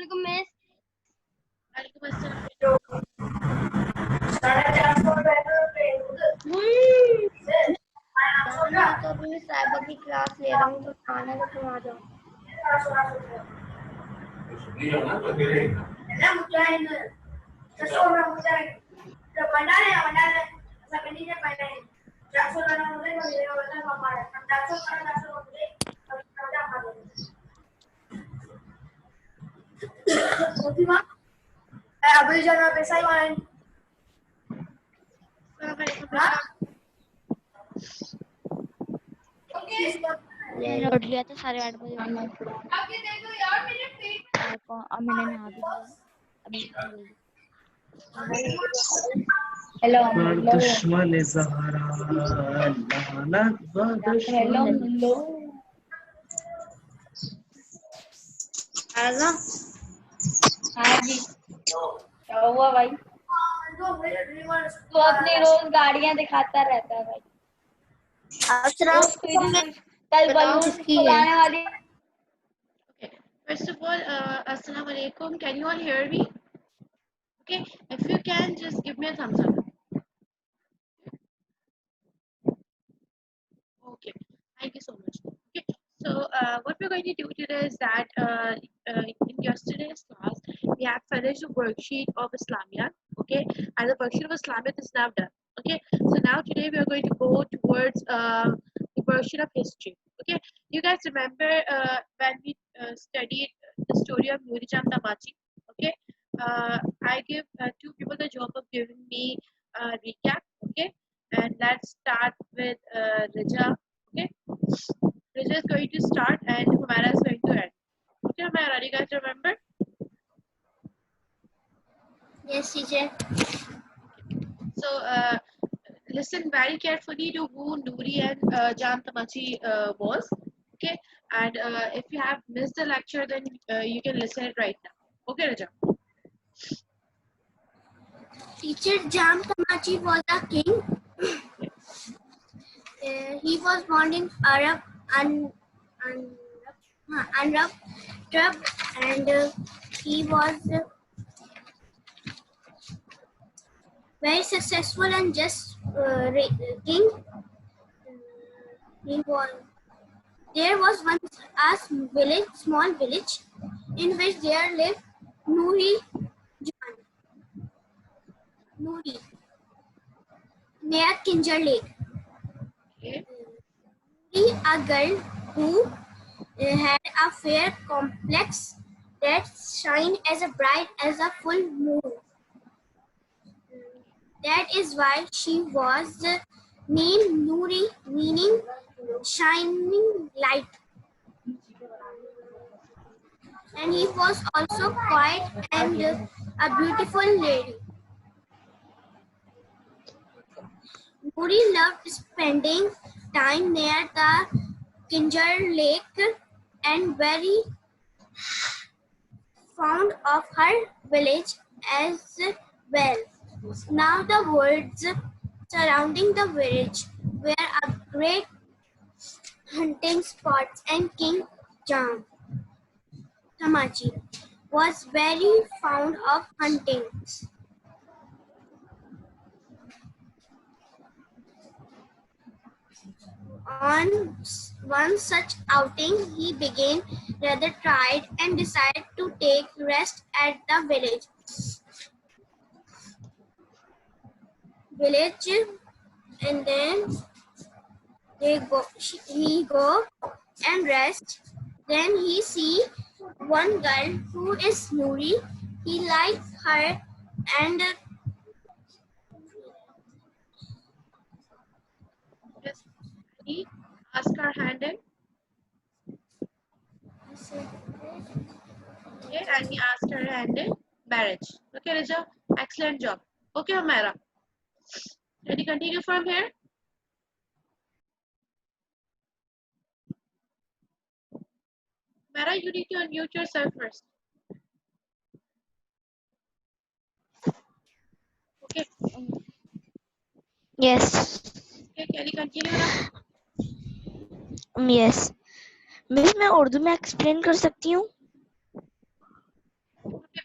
वालेकुम मिस। वालेकुम अस्सलाम। मैं तो अभी साइबर की क्लास ले रहा हूँ, तो खाना तो तुम आ जाओ। अभी जाना पैसा ही मारें। नोट लिया था 8:30 बजे मैंने नहा भी लिया अभी। हेलो दुश्मन ज़हरा लानत व दुश्मन। हेलो आजा। हाँ जी, क्या हुआ भाई? तू अपनी रोज गाड़ियां दिखाता रहता है भाई। रोज कोई ना कोई कल बलून उड़ाने वाली। Okay. First of all, assalamu alaikum. Can you all hear me? Okay. If you can, just give me a thumbs up. Okay. Thank you so much. Okay. So what we're going to do today is that in yesterday's class we have finished the worksheet of Islamiyat. Okay, and the worksheet of Islamiyat is now done. Okay. So now today we are going to go towards the worksheet of history. Okay. You guys remember when we studied the story of Nuri Jam Tamachi? Okay. I give two people the job of giving me a recap. Okay. And let's start with Rija. Okay. Rija is going to start and Humara is going to end. Okay, Humara, do you guys remember? Yes, teacher. So listen very carefully to who Noori and Jam Tamachi was. Okay, and if you have missed the lecture, then you can listen it right now. Okay, Rija. Teacher, Jam Tamachi was a king. He was born in Arab and tribe, and he was very successful and just king. There was once a small village, in which there lived Noori near Kinjar Lake. Okay. A girl who had a fair complex that shined as bright as a full moon. That is why she was named Noori, meaning shining light. And he was also quiet and a beautiful lady. Noori loved spending time near the Kinjar Lake and very fond of her village as well. Now the woods surrounding the village were a great hunting spots, and King Jam Tamachi was very fond of hunting. On one such outing, he became rather tired and decided to take rest at the village, and then he go and rest. Then he see one girl who is Noori. He likes her and Yes. He asked her hand in. Okay, and he asked her hand in marriage. Okay, Rija. Excellent job. Okay, Humara. Can you continue from here? Mara, you need to unmute yourself first. Okay. Yes. Okay, can you continue now? Yes. Miss मैं उर्दू में explain कर सकती हूँ?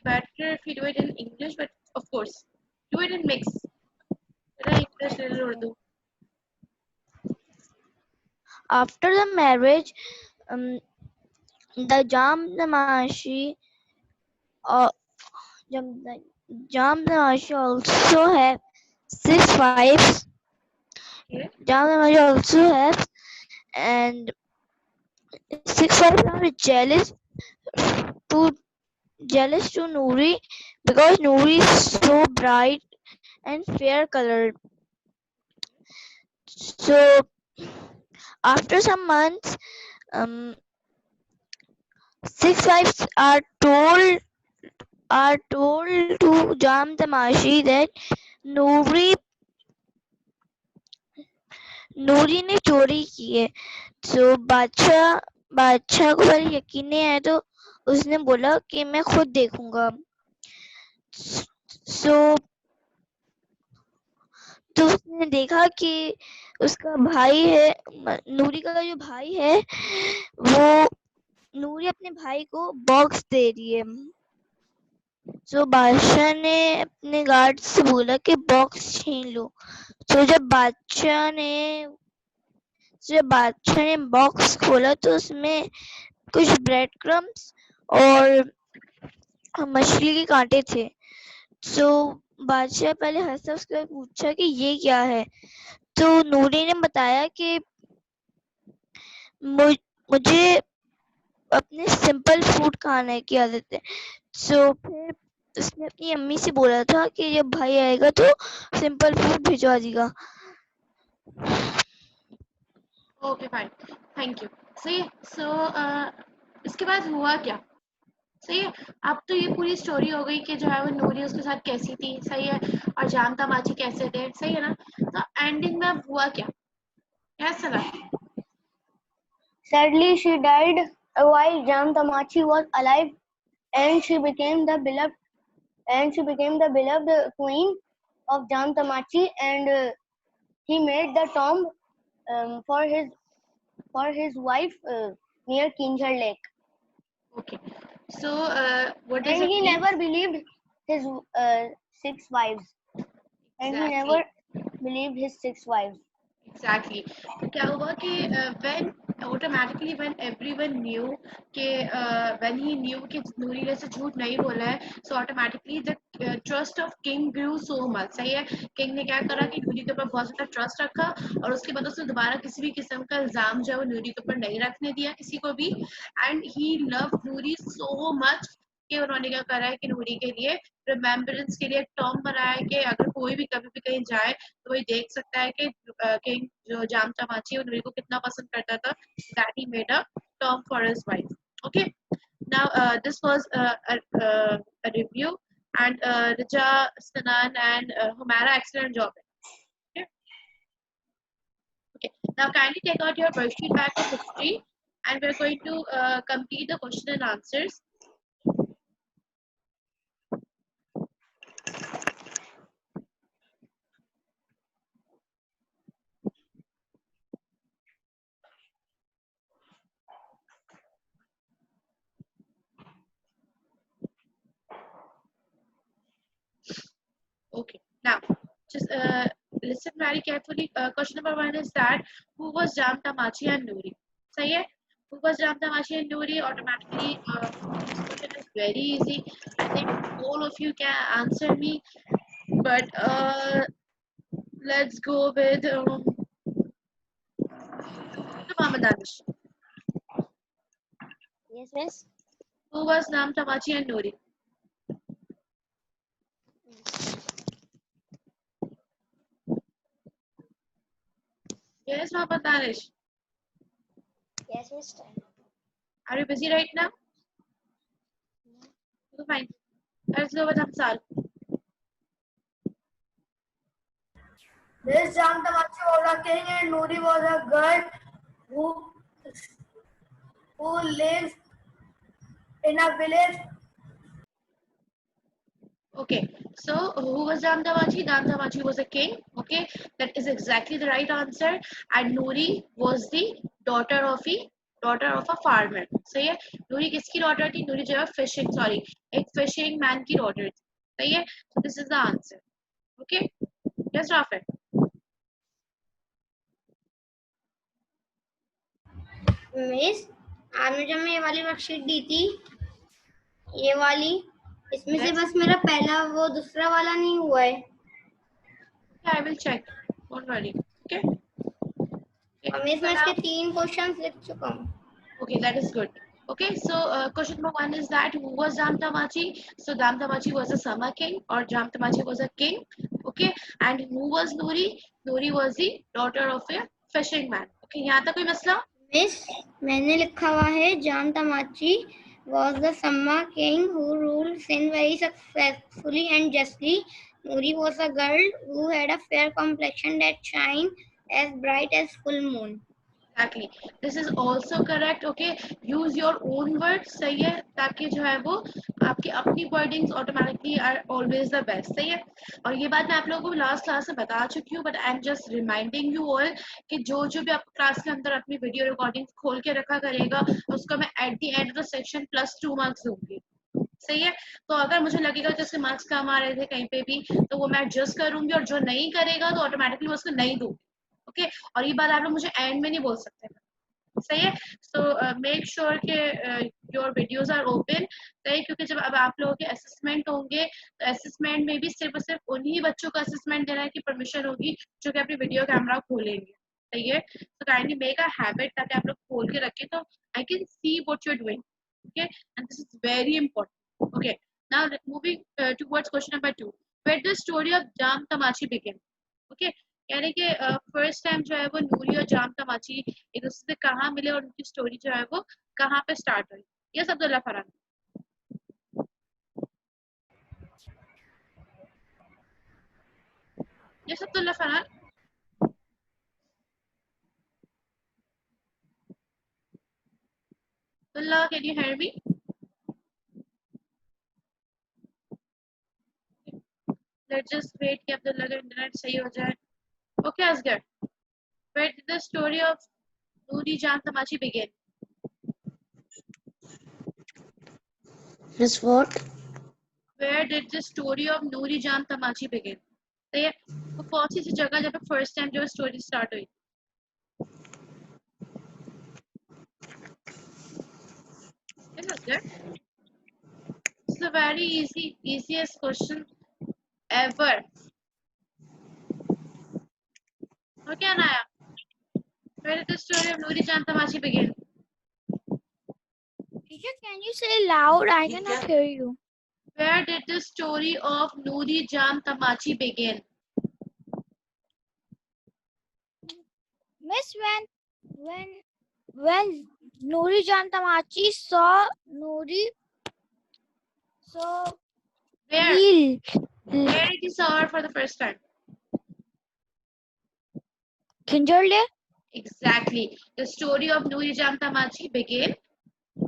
better if you do it in English, but of course, do it in mix. English, little Urdu. After the marriage, the Jam Tamashi Jam Tamashi also have 6 wives. Okay. Jam Tamashi also has, and 6 wives are to Noori because Noori is so bright and fair colored. So after some months, 6 wives are told to Jam Tamashi that Noori ने चोरी की है. तो बादशाह को पहले यकीन नहीं आया, तो उसने बोला कि मैं खुद देखूंगा. तो उसने देखा कि उसका भाई है, नूरी का जो भाई है, वो नूरी अपने भाई को बॉक्स दे रही है. तो बादशाह ने अपने गार्ड से बोला कि बॉक्स छीन लो. तो जब बादशाह ने बॉक्स खोला तो उसमें कुछ ब्रेड क्रम्स और मछली के कांटे थे. तो बादशाह पहले हंसा, उसके बाद पूछा कि ये क्या है. तो नूरी ने बताया कि मुझे अपने सिंपल फूड खाने की आदत है. तो फिर उसने अपनी अम्मी से बोला था कि जब भाई आएगा तो सिंपल फूड भिजवा देगा. Okay fine, thank you. सही है. सो इसके बाद हुआ क्या? सही है. अब तो ये पूरी स्टोरी हो गई कि जो है वो नूरी उसके साथ कैसी थी. सही है. और जाम तमाची कैसे थे. सही है ना. तो एंडिंग में अब हुआ क्या? कैसा लगा? Sadly, she died while Jam Tamachi was alive, and she became the beloved queen of Jam Tamachi, and he made the tomb for his wife near Kinjhar Lake. Okay. So what does And it he mean? never believed his 6 wives. And he Exactly. never believed his 6 wives. Exactly. तो क्या हुआ कि when everyone knew कि when he knew कि नूरी ने ऐसे झूठ नहीं बोला है, so automatically the trust of king grew so much. सही है. किंग ने क्या करा कि नूरी के ऊपर बहुत ज़्यादा ट्रस्ट रखा, और उसके बाद उसने दोबारा किसी भी किस्म का इल्जाम जो है वो नूरी के ऊपर नहीं रखने दिया किसी को भी. And he love Noori so much कि उन्होंने क्या करा है कि नूरी के लिए रिमेम्बरेंस के लिए टॉम बनाया है कि अगर कोई भी कभी भी कहीं जाए तो वही देख सकता है कि किंग जो जाम तमाची है नूरी को कितना पसंद करता था. That he made a Tom for his wife. Okay. Now this was a review, and Rija, Sanan and Humaira, excellent job. Okay. Okay. Now kindly take out your worksheet back of history, and we're going to complete the question and answers. Okay. Now, just listen very carefully. Question number 1 is that who was Jam Tamachi and Noori? सही है. Who was Jam Tamachi and Noori? Automatically, this question is very easy. I think all of you can answer me. But let's go with Muhammad Danish. Yes, miss. Who was Jam Tamachi and Noori? Yes, Muhammad Danish. Yes, miss. Are you busy right now? Okay, fine. Let's go with Hamsal. This Jam Tamachi was a king and Noori was a girl who lives in a village. Okay, so who was Jam Tamachi? Jam Tamachi was a king. Okay, that is exactly the right answer. And Noori was the daughter of a daughter of a farmer. सही है, नूरी किसकी daughter थी? नूरी जो है fishing, sorry, एक fishing man की daughter थी। सही है, so this is the answer. Okay, yes Rafet. Miss, आपने जब मैं ये वाली वर्कशीट दी थी, ये वाली, इसमें से Yes. बस मेरा पहला वो दूसरा वाला नहीं हुआ है। Yeah, I will check, don't worry. Okay, और मिस मैं इसके 3 क्वेश्चंस लिख चुका हूँ। okay, that is good. Okay, so question number 1 is that who was Jam Tamachi? So Jam Tamachi was a summer king, or Jam Tamachi was a king. Okay, and who was Nuri? Nuri was the daughter of a fishing man. Okay, यहाँ तक कोई मसला? Miss, मैंने लिखा हुआ है जाम तमाची was the Samma king who ruled Sindh very successfully and justly. Nuri was a girl who had a fair complexion that shine as bright as full moon. Exactly, this is also correct. Okay, use your own words. सही है, ताकि जो है वो आपकी अपनी wordings automatically are always the best. सही है, और ये बात मैं आप लोगों को लास्ट क्लास में बता चुकी हूँ, but I am just reminding you all कि जो भी आप क्लास के अंदर अपनी वीडियो रिकॉर्डिंग खोल के रखा करेगा, उसको मैं at the end of the section +2 marks दूंगी। सही है, तो अगर मुझे लगेगा कि उसके मार्क्स कम आ रहे थे कहीं पे भी, तो वो मैं एडजस्ट करूंगी, और जो नहीं करेगा तो ऑटोमेटिकली मैं उसको नहीं दूंगी। ओके, और ये बात आप लोग मुझे एंड में नहीं बोल सकते। सही है, सो मेक श्योर के योर वीडियोस आर ओपन। सही, क्योंकि जब अब आप लोगों के असेसमेंट होंगे, तो असेसमेंट में भी सिर्फ और सिर्फ उन्हीं बच्चों का असेसमेंट देने की परमिशन होगी जो कि अपनी वीडियो कैमरा खोलेंगे। सही है, so kindly make a habit ताकि आप लोग खोल के रखें, तो I can see what you're doing. Okay, and this is very important. Okay, now moving towards question number 2. Where the story of Jam Tamachi begin? Okay, यानी कि first time जो है वो नूरी और जाम तमाची एक दूसरे से कहाँ मिले और उनकी स्टोरी जो है वो कहाँ पे स्टार्ट हुई। Yes Abdullah Farhan. Yes Abdullah Farhan. Abdullah, can you hear me? Let's just wait कि अब्दुल्ला का इंटरनेट सही हो जाए। Okay Asghar, where did the story of Noori Jam Tamachi begin? Miss what? Where did the story of Noori Jam Tamachi begin? तो ये वो कौन सी जगह जब फर्स्ट टाइम जो स्टोरी स्टार्ट हुई? Yes, Asghar. This is a very easiest question ever. Okay, Anaya. Where did the story of Noori Jam Tamachi begin? Teacher, can you say loud? I cannot hear you. Where did the story of Noori Jam Tamachi begin? Miss, when Noori Jan Tamachi saw Noori, so Where? Where did he saw her for the first time? Kinderle. Exactly. The story of Noori Jam Tamachi began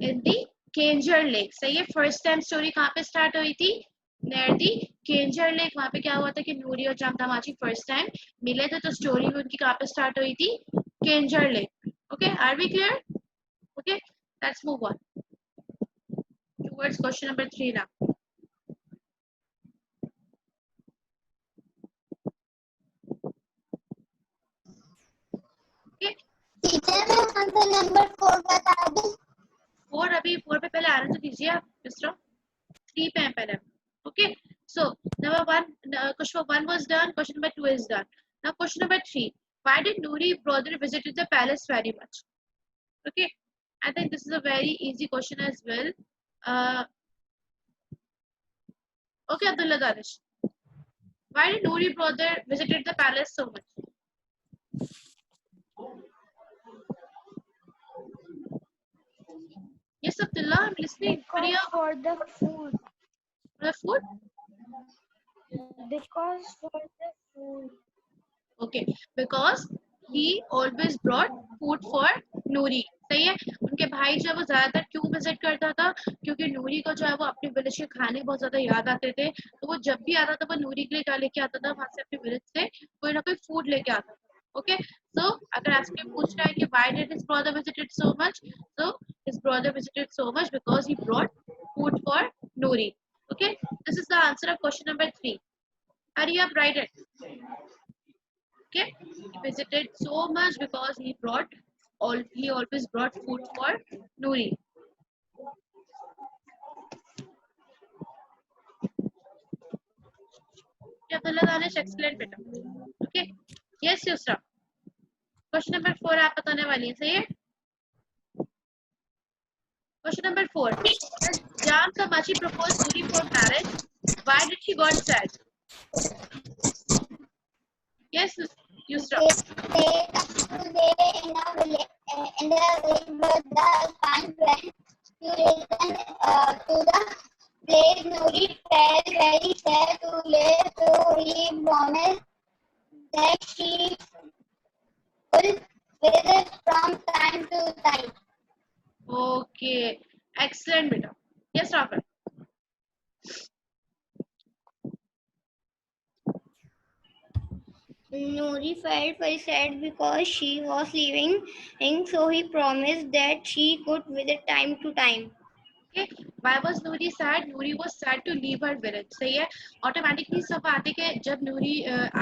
in the Kanjar Lake. सही है, first time story कहाँ पे start हुई थी? Near दी Keonjhar lake. वहाँ पे क्या हुआ था कि नूरी और जाम तमाची फर्स्ट टाइम मिले थे, तो स्टोरी भी उनकी कहाँ पे स्टार्ट हुई थी? Keenjhar Lake. Okay, are we clear? Okay, let's move on towards question number 3 now. Okay, teacher मैं आंसर नंबर 4 बता दूं? 4 अभी 4 पे पहले आने तो दीजिए आप मिस्टर। 3 पे हैं पहले। Okay, so number 1, question 1 was done, question number 2 is done. Now question number 3. Why did Noori brother visited the palace very much? Okay, I think this is a very easy question as well. Okay, Abdullah Danish. Why did Noori brother visited the palace so much? Yes, Abdullah, I'm listening. For the food. For the food? Because for the food. Okay, because he always brought food for Noori. सही है, उनके भाई जो है वो ज्यादातर क्यों visit करता था? क्योंकि नूरी को जो है वो अपने विलेज के खाने बहुत ज्यादा याद आते थे, तो वो जब भी आता था वो नूरी के लिए क्या लेके आता था? वहां से अपने विलेज से कोई ना कोई फूड लेके आता था। ओके सो अगर आपसे पूछ रहा है कि why did his brother visited so much, so his brother visited so much because he brought food for Nouri. Okay, this is the answer of question number 3. Hurry up, write it. Okay, he visited so much because he always brought food for Nouri. Abdullah Danish, excellent beta. Okay, yes Yusra. Question number 4 आप बताने वाली हैं, सही है? Question number 4. Jam Tamachi proposed Nouri for marriage. Why did she got sad? Yes, Yusra. They in the village, but the sun went to listen to the place. Nouri felt very sad to live, so he promised that she will visit from time to time. Okay, excellent beta. Yes, Rafal. Nouri felt very sad because she was leaving, and so he promised that she could visit time to time. Okay, why was Nouri sad? Nouri was sad to leave her village. सही है. Automatically सब आते कि जब Nouri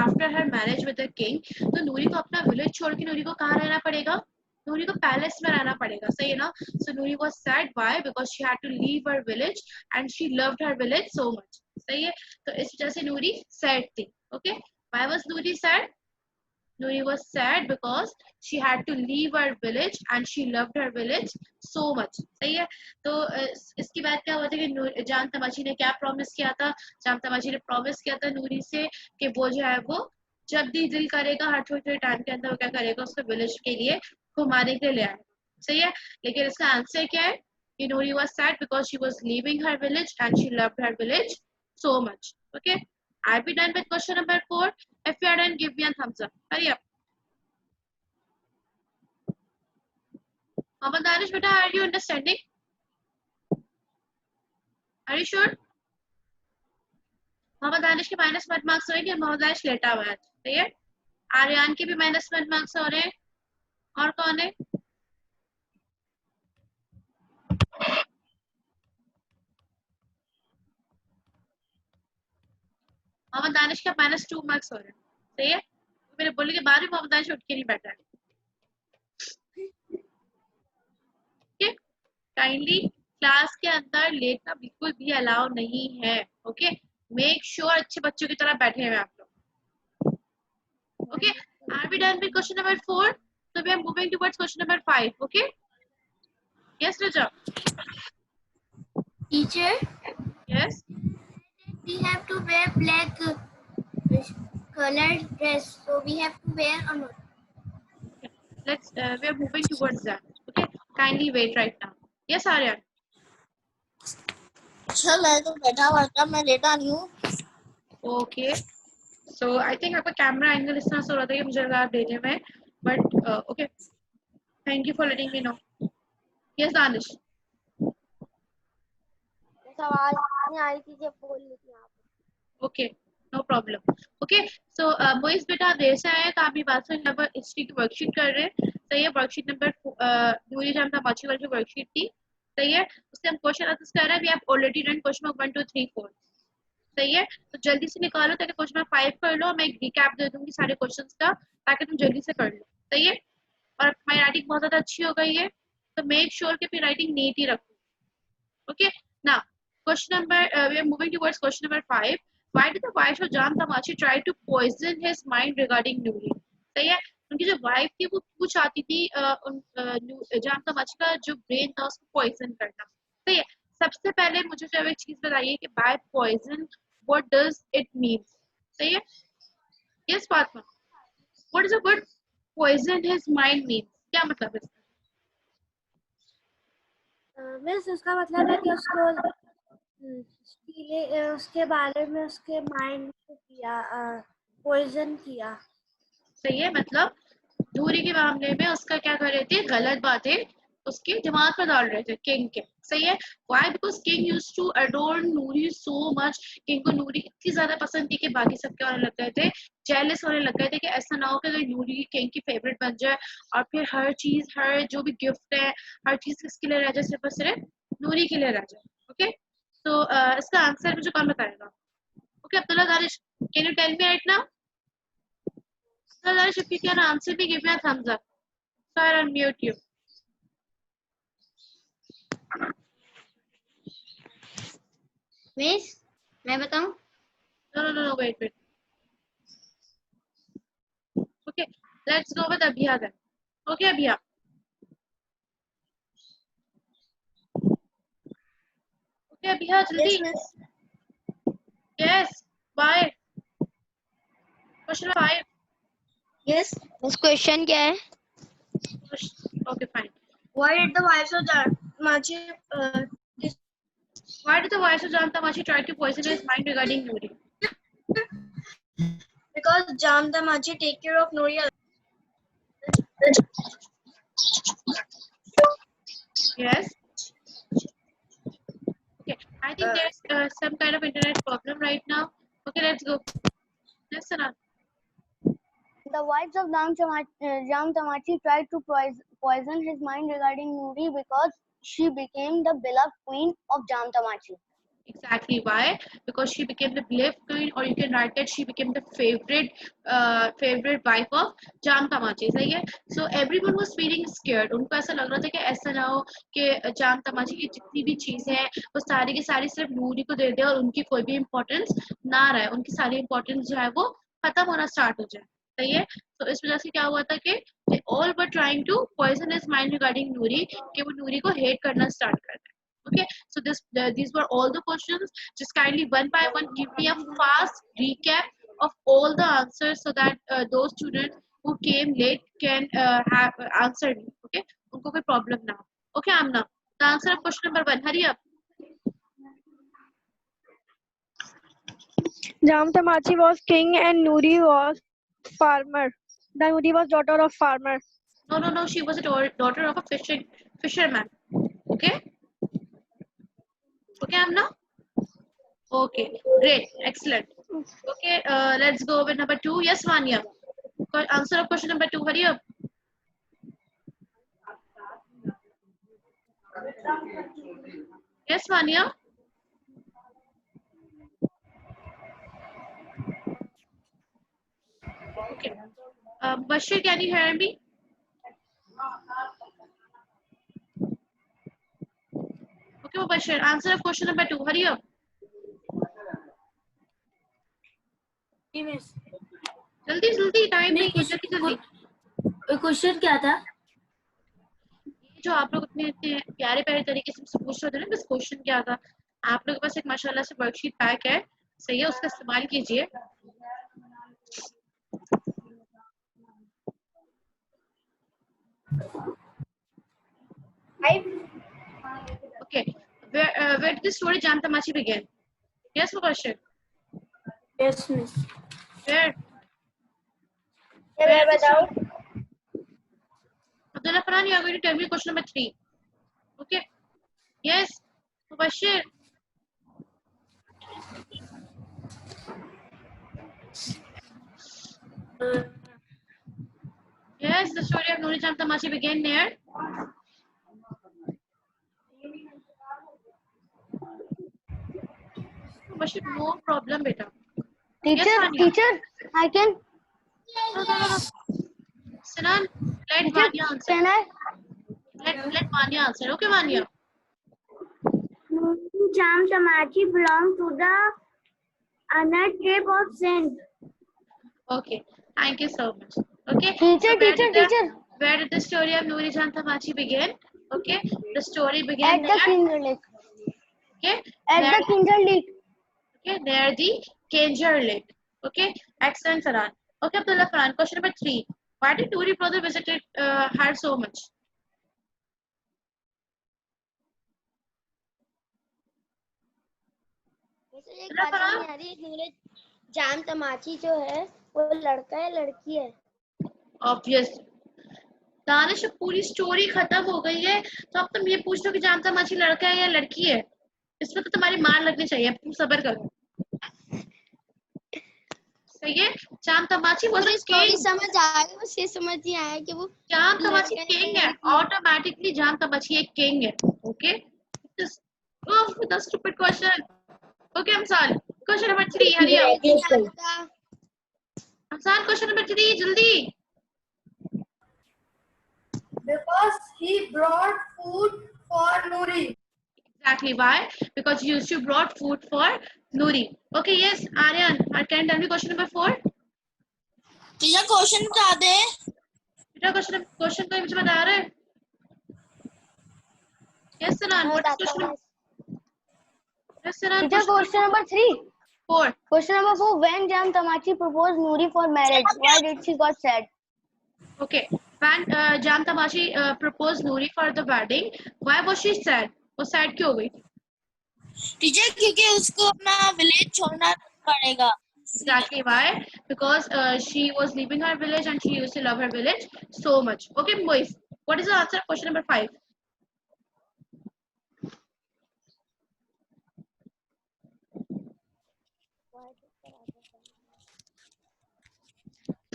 after her marriage with the king, तो Nouri को अपना village छोड़ के Nouri को कहाँ रहना पड़ेगा? Nouri को palace में रहना पड़ेगा, सही है ना? So Nouri was sad. Why? Because she had to leave her village and she loved her village so much. सही है. तो इस वजह से Nouri sad थी. Okay. Why was Nouri sad? Nouri was sad because she had to leave her village and she loved her village so much. सही है. तो इसकी बात क्या हुआ था कि जाम तमाची ने क्या प्रॉमिस किया था? जाम तमाची ने प्रॉमिस किया था नूरी से कि वो जो है वो जब भी दिल करेगा हर थोड़े टाइम के अंदर वो क्या करेगा, उसको विलेज के लिए घुमाने के लिए ले आएगा. सही है. लेकिन इसका आंसर क्या है कि Nouri was sad because she was leaving her village and she loved her village so much. Okay, are we done with question number 4? If you are done, give me a thumbs up. Hurry up. Mohammad Danish, beta, are you understanding? Are you sure? Mohammad Danish के minus मत marks हो रहे हैं कि मोहम्मद दानिश लेटा हुआ है. सही है. आर्यन के भी माइनस मत मार्क्स हो रहे हैं. और कौन है? मोहम्मद दानिश का -2 मार्क्स हो रहे हैं. सही है. तो मेरे बोलने के बाद भी मोहम्मद दानिश उठ के नहीं बैठा है. ओके, काइंडली क्लास के अंदर लेटना बिल्कुल भी अलाउ नहीं है. ओके, मेक श्योर अच्छे बच्चों की तरह बैठे हैं आप लोग. Okay, are we done with question number 4? So we are moving towards question number 5. Okay. Yes, Raja. Teacher, Yes. we have to wear black colored dress, so we have to wear or not? Let's. We are moving towards that. Okay. Kindly wait right now. Yes, Aryan. अच्छा मैं तो बैठा हुआ था, मैं लेटा नहीं हूँ. Okay. So I think आपका कैमरा एंगल इस तरह से हो रहा था कि मुझे लगा आप डेटे में. But okay. Thank you for letting me know. Yes, Danish. सवाल नहीं आ रही थी जब बोल रही थी आप. Okay, no problem. Okay, so Moiz बेटा आप देर से आए तो आप भी बात सुन नंबर हिस्ट्री की वर्कशीट कर रहे हैं. सही है. वर्कशीट नंबर नूरी जाम तमाची वाली जो वर्कशीट थी, सही है, उससे हम क्वेश्चन आंसर कर रहे हैं. We have already done question 1 2 3 4. सही है. तो जल्दी से निकालो ताकि क्वेश्चन 5 कर लो. मैं एक रिकैप दे दूंगी सारे क्वेश्चंस का ताकि तुम जल्दी से कर लो. सही है. और हमारी राइटिंग बहुत ज्यादा अच्छी हो गई है, तो मेक श्योर कि अपनी राइटिंग नीट ही रखो. Okay, now question number we are moving towards question number 5. Why did the wife of Jam Tamachi try to poison his mind regarding Nouri? सही है. उनकी जो वाइफ थी वो क्यों चाहती थी जाम तमाची का जो ब्रेन था उसको पॉइजन करना. सही है. सबसे पहले मुझे जो एक चीज बताइए कि by poison what does it mean. सही है. Yes Fatima, what is a word poison his mind mean? क्या मतलब है इसका? मिस उसका मतलब है कि उसको उसके बारे में उसके माइंड को किया, पॉइजन किया. सही है. मतलब दूरी के मामले में उसका क्या कर रहे थे, गलत बातें उसके दिमाग पर डाल रहे थे किंग के, सही है। Why? Because king used to adore Noori so much, king को नूरी इतनी ज्यादा पसंद थी कि बाकी सबके होने लग गए थे, जेलस होने लग गए थे कि ऐसा ना हो कि अगर नूरी किंग की फेवरेट बन जाए और फिर हर चीज, हर जो भी गिफ्ट है, हर चीज किसके लिए रह जाए, सिर्फ और सिर्फ नूरी के लिए रह जाए। ओके, तो इसका आंसर मुझे कौन बताएगा? Okay Abdullah Danish, can you tell me right now? Abdullah Danish, if you can answer me, give me a thumbs up so I'll unmute you. Miss मैं बताऊं? No, wait. Okay, let's go with Abhiya then. Okay, Abhiya. Okay, Abhiya, jaldi. Yes, bye. Question number 5. Yes बस question क्या है? Okay, fine. Why did the wives of Jantamachi Why did the wives of Jantamachi try to poison his mind regarding Nuri? because Jantamachi take care of Nuri? Yes. Okay, I think there's some kind of internet problem right now. Okay, let's go. Yes, Sanan. The wives of Jantamachi tried to poison his mind regarding Nuri because she became the beloved queen of Jantamachi. Exactly. Why? Because she became the beloved queen, or you can write that she became the favorite wife of Jantamachi. सही है? So everyone was feeling scared. उनको ऐसा लग रहा था कि ऐसा ना हो कि Jantamachi की जितनी भी चीजें हैं वो सारी की सारी सिर्फ नूरी को दे दे और उनकी कोई भी इम्पोर्टेंस ना रहे, उनकी सारी इम्पोर्टेंस जो है वो खत्म होना स्टार्ट हो जाए। सही है? तो इस वजह से क्या हुआ था कि they all were trying to poison his mind regarding Nuri, कि वो नूरी को hate करना स्टार्ट कर दे। Okay, so these were all the questions. Just kindly one by one give me a fast recap of all the answers so that those students who came late can have answered me. Okay, उनको कोई problem ना हो. Okay, Amna, the answer of question number 1. Hurry up. Jamtamachi was king and Nuri was farmer. The Nuri was daughter of farmer. No. She was a daughter of a fisherman. Okay. Okay, Amna. Okay, great, excellent. Okay, let's go with number 2. Yes, Vanya. Answer of question number 2. Hurry up. Yes, Vanya. Okay. Bashir, can you hear me? Okay, Bashir. Answer of question number 2. Hurry up. जल्दी time नहीं है, जल्दी. Question क्या था? जो आप लोग इतने प्यारे तरीके से पूछ रहे थे ना, बस क्वेश्चन क्या था? आप लोगों के पास एक माशाल्लाह से वर्कशीट पैक है, सही है, उसका इस्तेमाल कीजिए. Okay, where did the story Jantamachi begin? Yes, Mubashir. Yes, miss. Where? Where बताओ? Abdullah Farhan, you are going to tell me question number 3. Okay. Yes, Mubashir. Yes, the story of Nuri Jantamachi began there. Mubashir, no problem, beta. Teacher, I can. No. Sinan, let Vanya answer. Can I? Let Vanya answer. Okay, Vanya. Jantamachi belonged to the Anna tribe of Sindh. Okay, thank you so much. Okay. Teacher. Where did the story of Nuri Jantamachi begin? Okay, the story began At the Kinjar Lake. Okay. At the Kinjar Lake. Okay, near the Kinjar Lake. Okay, excellent, Farhan. Okay, Abdullah Farhan, question number 3. Why did Nuri brother visited her so much? एक बात नहीं आ रही, नूरे जामतमाची जो है वो लड़का है लड़की है? Obvious. दानिश पूरी स्टोरी खत्म हो गई है, तो अब तुम ये पूछ लो कि जाम तमाची लड़का है या लड़की है। इसमें तो तुम्हारी मार लगनी चाहिए, तुम सब्र करो। सही है। जाम तमाची वाज अ स्टोरी किंग। समझ आ गई, बस ये समझ नहीं आया कि वो जाम तमाची लड़का किंग है है, लड़की है। ऑटोमेटिकली जाम तमाची एक किंग है। Okay, the stupid question. Okay अमसाल, क्वेश्चन नंबर 3, हरी अप। अमसाल क्वेश्चन नंबर 3 जल्दी। Because he brought food for Nuri. Exactly, why? Because you brought food for Nuri. Okay, yes, Aryan, can you tell me question number 4? Teacher question बता दे। बेटा question कोई मुझे बता रहा है? Yes, Sanan, मैं what is बताता question? हूँ। Yes, Sanan, teacher question number 3। 4. Question number 4. When Jam Tamachi proposed Nuri for marriage, why did she got sad? Okay, when Jam Tamashi proposed Nuri for the wedding, why was she sad? वो sad क्यों हो गई? Teacher क्योंकि उसको अपना village छोड़ना पड़ेगा। Exactly why? Because she was leaving her village and she used to love her village so much. Okay, boys, what is the answer of question number 5?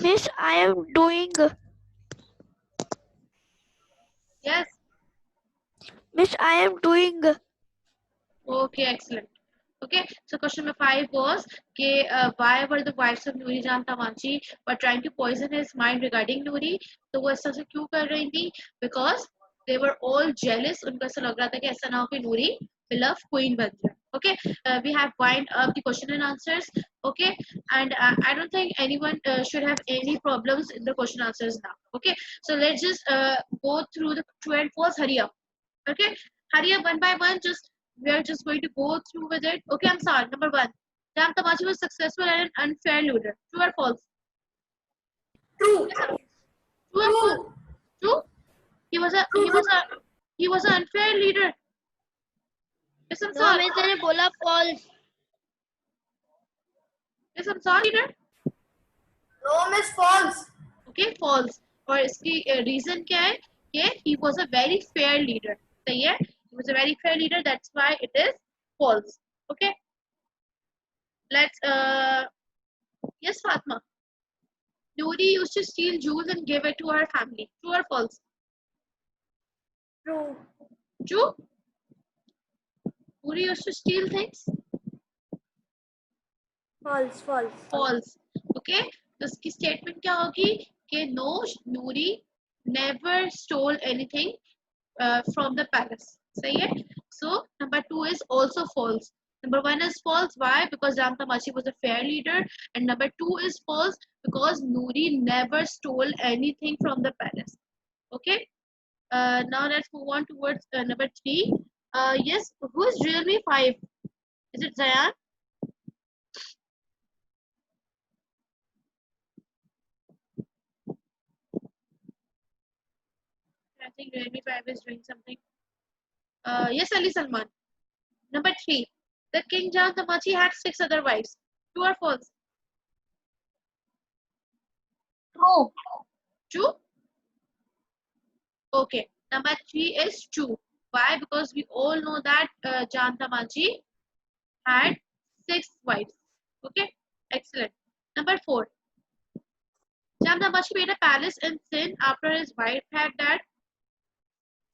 Miss, I am doing. Yes. Miss, I am doing. Okay, excellent. Okay, so question number 5 was why were the wives of Nuri Jam Tamachi were trying to poison his mind regarding Nuri? तो वो ऐसा क्यों कर रही थी? Because they were all jealous. उनको ऐसा लग रहा था कि ऐसा ना हो कि Nuri beloved queen बन जाए. Okay, we have wind up the question and answers. Okay, and I don't think anyone should have any problems in the question answers now. Okay, so let's just go through the true and false. Hurry up. Okay, hurry up one by one. We are just going to go through with it. Okay, I'm sorry. Number 1, Jam Tamachi was successful and an unfair leader. True or false? True. True or false? True. He was an unfair leader. Yes, I'm No, sorry. मैंने बोला false. Yes, I'm sorry, leader. No, Miss false. Okay, false. और इसकी reason क्या है? कि he was a very fair leader. सही है? He was a very fair leader. That's why it is false. Okay. Let's yes, Fatma. Nuri used to steal jewels and give it to her family. True or false? True. True. Nuri used to steal things. False. False. False. Okay. तो इसकी statement क्या होगी? कि no, Nuri never stole anything from the palace. सही है? So number 2 is also false. Number 1 is false. Why? Because Jam Tamachi was a fair leader. And number 2 is false because Nuri never stole anything from the palace. Okay. Now let's move on towards number 3. Yes, who is Realme 5? Is it Zayan? I think Realme 5 is doing something. Yes, Ali Salman. Number 3. The King Jam Tamachi had 6 other wives. True or false? True. True? Okay. Number 3 is true. Why? Because we all know that Jam Tamachi had 6 wives. Okay. Excellent. Number 4. Jam Tamachi made a palace in Sin after his wife had died.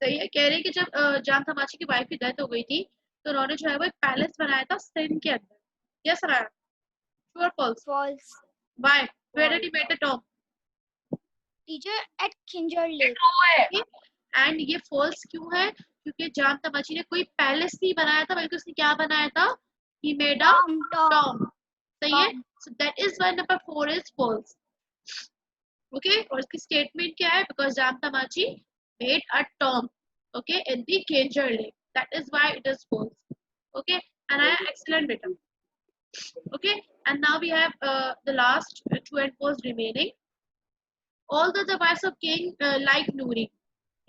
सही है, कह रहे हैं कि जब जाम तमाची की wife की death हो गई थी तो उन्होंने जो है वो एक पैलेस बनाया था सिन के अंदर। यस राया? ट्रू और false? False. Why? Where did he made the tomb? Teacher at Kinjar Lake. And ये फॉल्स क्यों है? क्योंकि जाम तमाची ने कोई पैलेस नहीं बनाया था, बल्कि उसने क्या बनाया था? He made a tomb. सही है? So that is why number 4 is false. Okay, और इसकी स्टेटमेंट क्या है? Because Jam Tamachi made a tomb, okay, in the Kinjar Lake. That is why it is false. Okay, and I excellent beta. Okay, and now we have the last true and false remaining. All the wives of king like Nuri.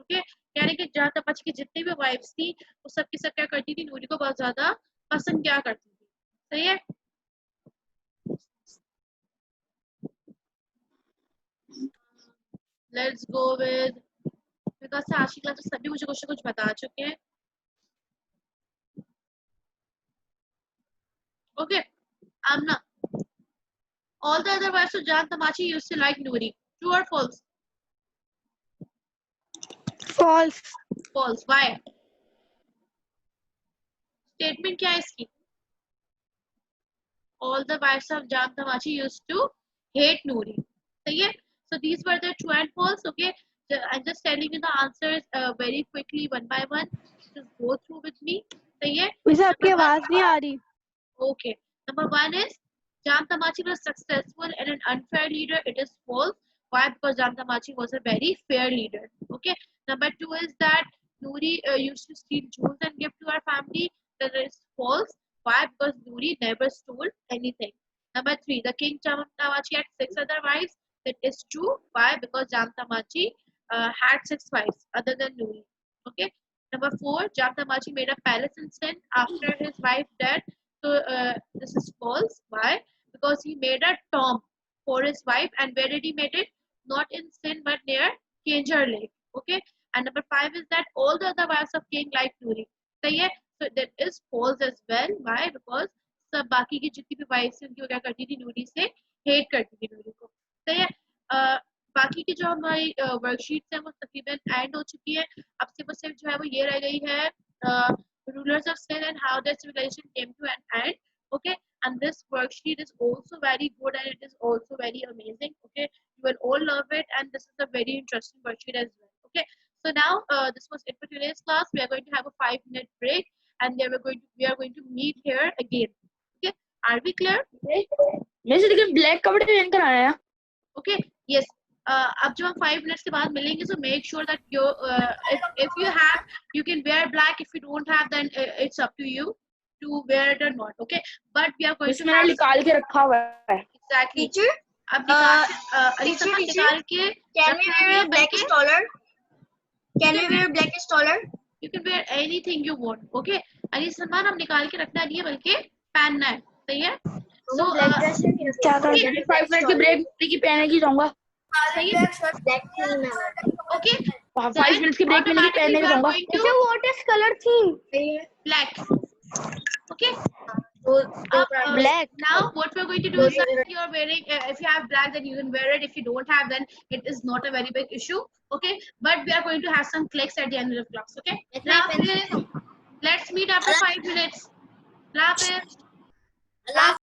Okay, यानी कि जहाँ तक की जितनी भी wives थी वो सब की सब क्या करती थी? नूरी को बहुत ज्यादा पसंद क्या करती थी? सही है? Let's go with बिकॉज आज की क्लास में सभी मुझे कुछ ना कुछ बता चुके हैं. Okay, Amna. All the other wives of Jan Tamachi used to like Noori. True or false? False. False. Why? Statement क्या है इसकी? All the wives of Jan Tamachi used to hate Noori. सही है? So these were the true and false. Okay, I'm just telling you the answers very quickly one by one. Just go through with me. सही है? वैसे आपकी Number आवाज one- नहीं आ रही. Okay. Number one is Jan Tamachi was successful and an unfair leader. It is false. Why? Because Jan Tamachi was a very fair leader. Okay. Number two is that Noori used to steal jewels and give to her family. That is false. Why? Because Noori never stole anything. Number three, the king Jan Tamachi had 6 other wives. That is true. Why? Because Jan Tamachi had 6 wives other than Noori. Okay. Number four, Jan Tamachi made a palace in Sindh after his wife died. So this is false. Why? Because he made a tomb for his wife, and where did he made it? Not in Sindh, but near Kenjar Lake. Okay. And number five is that all the other wives of king like Noori. सही है? So that is false as well. Why? Because सब बाकी की जितनी भी wives थी उनकी वो क्या करती थी नूरी से hate करती थी नूरी को. सही है? बाकी की जो हमारी वर्कशीट्स हैं वो तकरीबन एंड हो चुकी है. अब सिर्फ जो है वो ये रह गई है rulers of Sindh and how their civilization came to an end. Okay, and this worksheet is also very good and it is also very amazing. Okay, you will all love it, and this is a very interesting worksheet as well. Okay, so now this was it for today's class. We are going to have a 5-minute break, and then we are going to meet here again. Okay, are we clear? वैसे लेकिन black कपड़े पहन कर आया है. Okay, yes. अब जब हम 5 minutes के बाद मिलेंगे, so make sure that if you have, you can wear black. If you don't have, then it's up to you to wear it or not. Okay, but we are going to मैंने निकाल के रखा हुआ है. exactly. Teacher, अब निकाल teacher, निकाल के can we रखना wear है a blackish collar? Can we wear a blackish collar? You can wear anything you want. Okay, Ali Salman अब निकाल के रखना नहीं है बल्कि पहनना है. सही है? So black dress क्या कर 5 मिनट की ब्रेक की पहने की जाऊंगा. black theme है. okay. 5 मिनट की ब्रेक में पहने की जाऊंगा. Teacher, what is color theme? black. Okay. Black. Now what we're going to do is that if you're wearing if you have black, then you can wear it. If you don't have, then it is not a very big issue. Okay, but we are going to have some clicks at the end of the class. Okay, now let's meet after 5 minutes.